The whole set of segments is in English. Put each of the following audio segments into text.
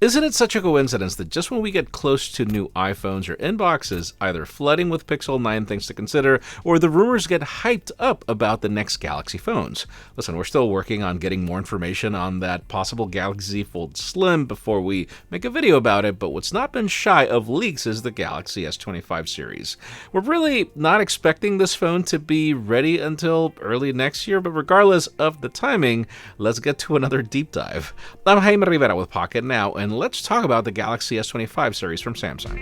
Isn't it such a coincidence that just when we get close to new iPhones, your inbox is either flooding with Pixel 9 things to consider, or the rumors get hyped up about the next Galaxy phones? Listen, we're still working on getting more information on that possible Galaxy Z Fold Slim before we make a video about it, but what's not been shy of leaks is the Galaxy S25 series. We're really not expecting this phone to be ready until early next year, but regardless of the timing, let's get to another deep dive. I'm Jaime Rivera with Pocketnow, and let's talk about the Galaxy S25 series from Samsung.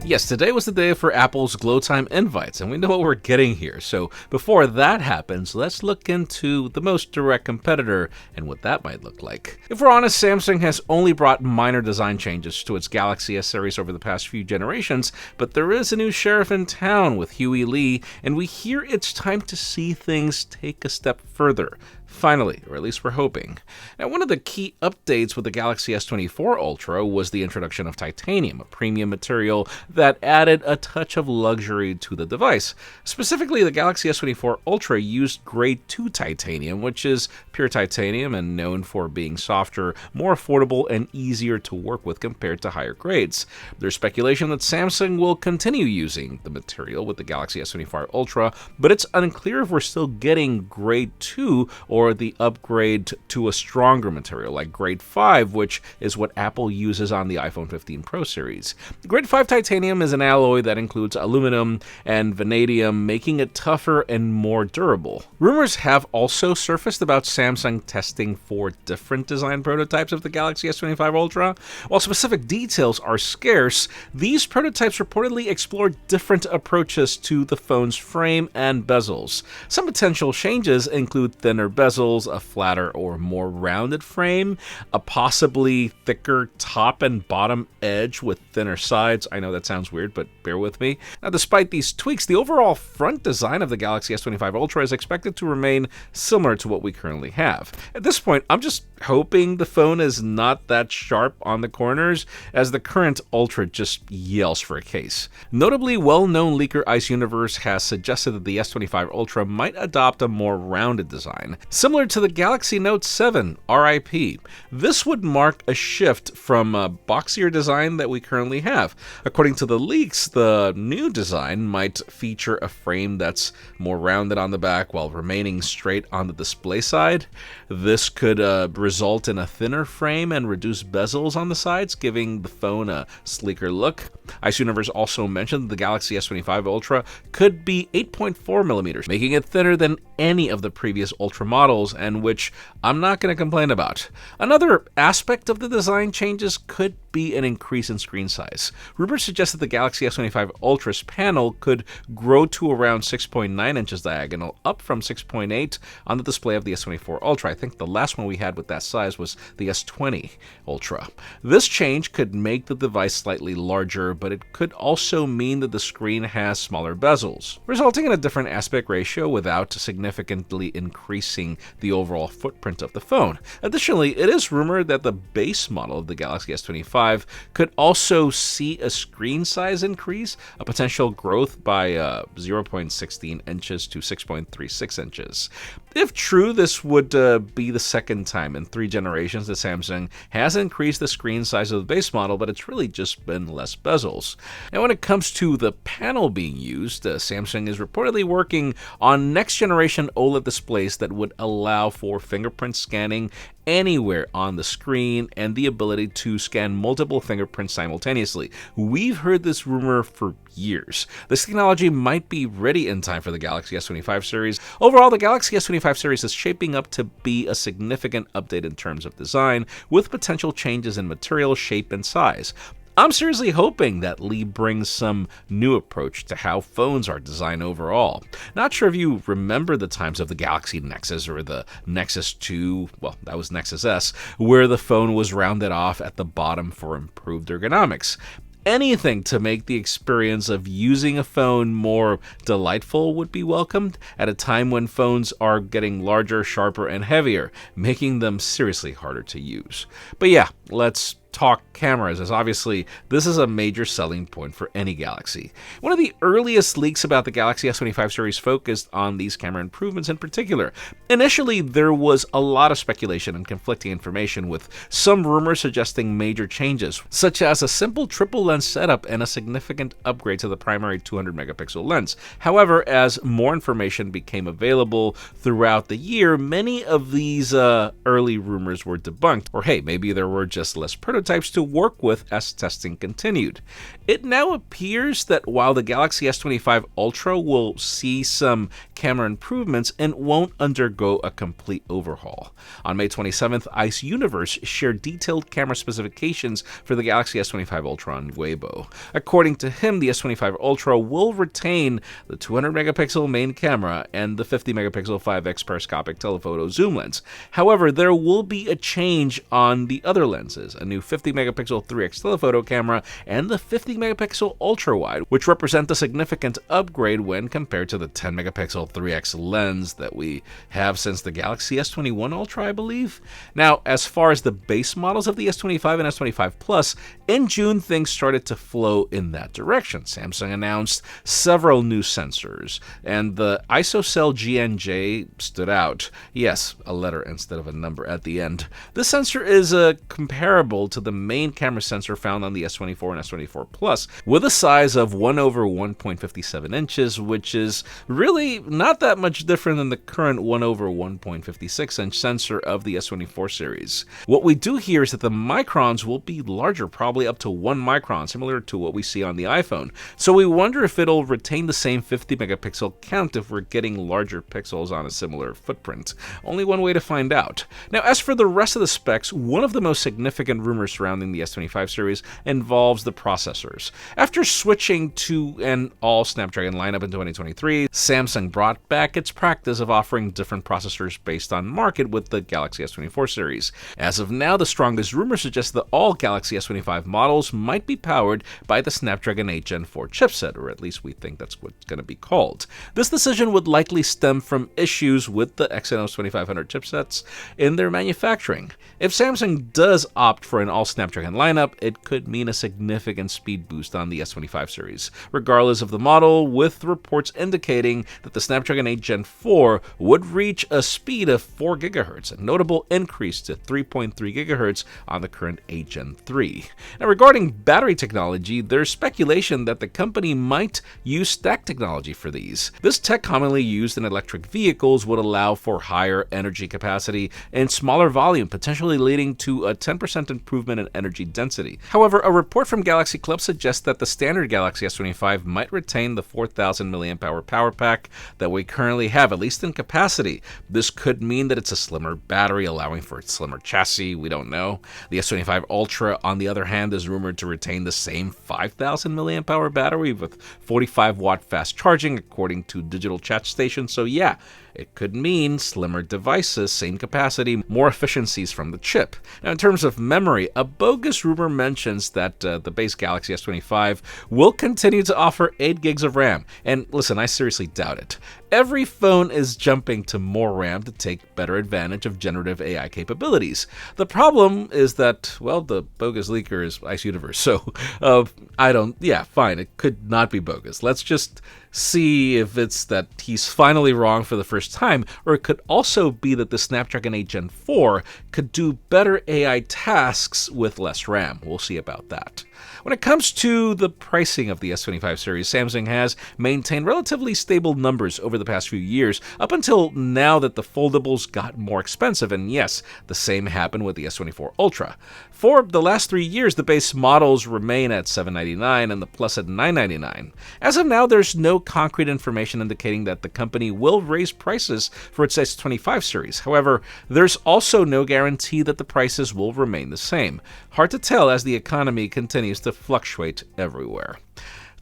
Yes, today was the day for Apple's Glow Time invites, and we know what we're getting here. So before that happens, let's look into the most direct competitor and what that might look like. If we're honest, Samsung has only brought minor design changes to its Galaxy S series over the past few generations, but there is a new sheriff in town with Huey Lee, and we hear it's time to see things take a step further. Finally, or at least we're hoping. Now, one of the key updates with the Galaxy S24 Ultra was the introduction of titanium, a premium material that added a touch of luxury to the device. Specifically, the Galaxy S24 Ultra used grade 2 titanium, which is pure titanium and known for being softer, more affordable, and easier to work with compared to higher grades. There's speculation that Samsung will continue using the material with the Galaxy S25 Ultra, but it's unclear if we're still getting grade 2 or the upgrade to a stronger material like grade 5, which is what Apple uses on the iPhone 15 Pro series. Grade 5 titanium is an alloy that includes aluminum and vanadium, making it tougher and more durable. Rumors have also surfaced about Samsung testing 4 different design prototypes of the Galaxy S25 Ultra. While specific details are scarce, these prototypes reportedly explore different approaches to the phone's frame and bezels. Some potential changes include thinner bezels, a flatter or more rounded frame, a possibly thicker top and bottom edge with thinner sides. I know that sounds weird, but bear with me. Now, despite these tweaks, the overall front design of the Galaxy S25 Ultra is expected to remain similar to what we currently have. At this point, I'm just hoping the phone is not that sharp on the corners, as the current Ultra just yells for a case. Notably, well-known leaker Ice Universe has suggested that the S25 Ultra might adopt a more rounded design, similar to the Galaxy Note 7 RIP. This would mark a shift from a boxier design that we currently have. According to the leaks, the new design might feature a frame that's more rounded on the back while remaining straight on the display side. This could result in a thinner frame and reduced bezels on the sides, giving the phone a sleeker look. Ice Universe also mentioned the Galaxy S25 Ultra could be 8.4mm, making it thinner than any of the previous Ultra models, and which I'm not going to complain about. Another aspect of the design changes could be an increase in screen size. Rumors suggest that the Galaxy S25 Ultra's panel could grow to around 6.9 inches diagonal, up from 6.8 on the display of the S24 Ultra. I think the last one we had with that size was the S20 Ultra. This change could make the device slightly larger, but it could also mean that the screen has smaller bezels, resulting in a different aspect ratio without significantly increasing the overall footprint of the phone. Additionally, it is rumored that the base model of the Galaxy S25 could also see a screen size increase, a potential growth by 0.16 inches to 6.36 inches. If true, this would be the second time in 3 generations that Samsung has increased the screen size of the base model, but it's really just been less bezels. Now, when it comes to the panel being used, Samsung is reportedly working on next-generation OLED displays that would allow for fingerprint scanning anywhere on the screen and the ability to scan multiple fingerprints simultaneously. We've heard this rumor for years. This technology might be ready in time for the Galaxy S25 series. Overall, the Galaxy S25 series is shaping up to be a significant update in terms of design, with potential changes in material, shape, and size. I'm seriously hoping that Lee brings some new approach to how phones are designed overall. Not sure if you remember the times of the Galaxy Nexus or the Nexus 2, well, that was Nexus S, where the phone was rounded off at the bottom for improved ergonomics. Anything to make the experience of using a phone more delightful would be welcomed at a time when phones are getting larger, sharper, and heavier, making them seriously harder to use. But yeah, let's talk cameras, as obviously this is a major selling point for any Galaxy. One of the earliest leaks about the Galaxy S25 series focused on these camera improvements in particular. Initially, there was a lot of speculation and conflicting information, with some rumors suggesting major changes, such as a simple triple lens setup and a significant upgrade to the primary 200 megapixel lens. However, as more information became available throughout the year, many of these early rumors were debunked, or hey, maybe there were just less prototypes to work with as testing continued. It now appears that while the Galaxy S25 Ultra will see some camera improvements and won't undergo a complete overhaul. On May 27th, Ice Universe shared detailed camera specifications for the Galaxy S25 Ultra on Weibo. According to him, the S25 Ultra will retain the 200 megapixel main camera and the 50 megapixel 5x periscopic telephoto zoom lens. However, there will be a change on the other lenses, a new 50 megapixel 3x telephoto camera and the 50 megapixel ultra wide, which represent a significant upgrade when compared to the 10 megapixel 3x lens that we have since the Galaxy S21 Ultra, I believe. Now, as far as the base models of the S25 and S25 Plus, in June things started to flow in that direction. Samsung announced several new sensors, and the ISOCELL GNJ stood out. Yes, a letter instead of a number at the end. This sensor is comparable to the main camera sensor found on the S24 and S24 Plus, with a size of 1/1.57 inches, which is really not that much different than the current 1/1.56 inch sensor of the S24 series. What we do hear is that the microns will be larger, probably up to 1 micron, similar to what we see on the iPhone. So we wonder if it'll retain the same 50 megapixel count if we're getting larger pixels on a similar footprint. Only one way to find out. Now, as for the rest of the specs, one of the most significant rumors surrounding the S25 series involves the processors. After switching to an all Snapdragon lineup in 2023, Samsung brought back its practice of offering different processors based on market with the Galaxy S24 series. As of now, the strongest rumor suggests that all Galaxy S25 models might be powered by the Snapdragon 8 Gen 4 chipset, or at least we think that's what it's going to be called. This decision would likely stem from issues with the Exynos 2500 chipsets in their manufacturing. If Samsung does opt for an all Snapdragon lineup, it could mean a significant speed boost on the S25 series, regardless of the model, with reports indicating that the Snapdragon 8 Gen 4 would reach a speed of 4 GHz, a notable increase to 3.3 GHz on the current 8 Gen 3. Now, regarding battery technology, there's speculation that the company might use stack technology for these. This tech, commonly used in electric vehicles, would allow for higher energy capacity and smaller volume, potentially leading to a 10% improvement in energy density. However, a report from Galaxy Club suggests that the standard Galaxy S25 might retain the 4,000 mAh power pack that we currently have, at least in capacity. This could mean that it's a slimmer battery, allowing for a slimmer chassis. We don't know. The S25 Ultra, on the other hand, is rumored to retain the same 5,000 mAh battery with 45-watt fast charging, according to digital chat stations. So yeah, it could mean slimmer devices, same capacity, more efficiencies from the chip. Now, in terms of memory, a bogus rumor mentions that the base Galaxy S25 will continue to offer 8 gigs of RAM. And listen, I seriously doubt it. Every phone is jumping to more RAM to take better advantage of generative AI capabilities. The problem is that, well, the bogus leaker is Ice Universe, so fine, it could not be bogus. Let's just see if it's that he's finally wrong for the first time, or it could also be that the Snapdragon 8 Gen 4 could do better AI tasks with less RAM. We'll see about that. When it comes to the pricing of the S25 series, Samsung has maintained relatively stable numbers over the past few years, up until now that the foldables got more expensive, and yes, the same happened with the S24 Ultra. For the last 3 years, the base models remain at $799 and the Plus at $999. As of now, there's no concrete information indicating that the company will raise prices for its S25 series. However, there's also no guarantee that the prices will remain the same. Hard to tell as the economy continues to fluctuate everywhere.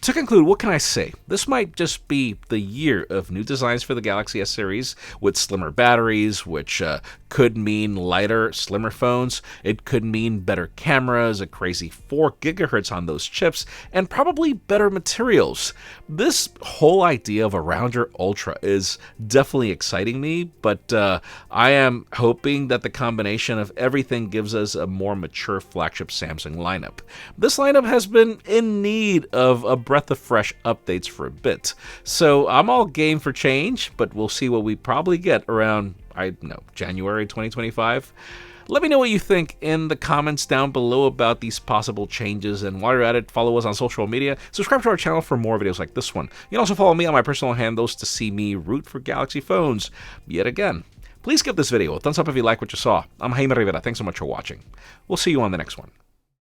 To conclude, what can I say? This might just be the year of new designs for the Galaxy S series with slimmer batteries, which could mean lighter, slimmer phones. It could mean better cameras, a crazy 4 gigahertz on those chips, and probably better materials. This whole idea of a rounder Ultra is definitely exciting me, but I am hoping that the combination of everything gives us a more mature flagship Samsung lineup. This lineup has been in need of a breath of fresh updates for a bit. So I'm all game for change, but we'll see what we probably get around, I don't know, January 2025. Let me know what you think in the comments down below about these possible changes, and while you're at it, follow us on social media, subscribe to our channel for more videos like this one. You can also follow me on my personal handles to see me root for Galaxy phones yet again. Please give this video a thumbs up if you like what you saw. I'm Jaime Rivera, thanks so much for watching. We'll see you on the next one.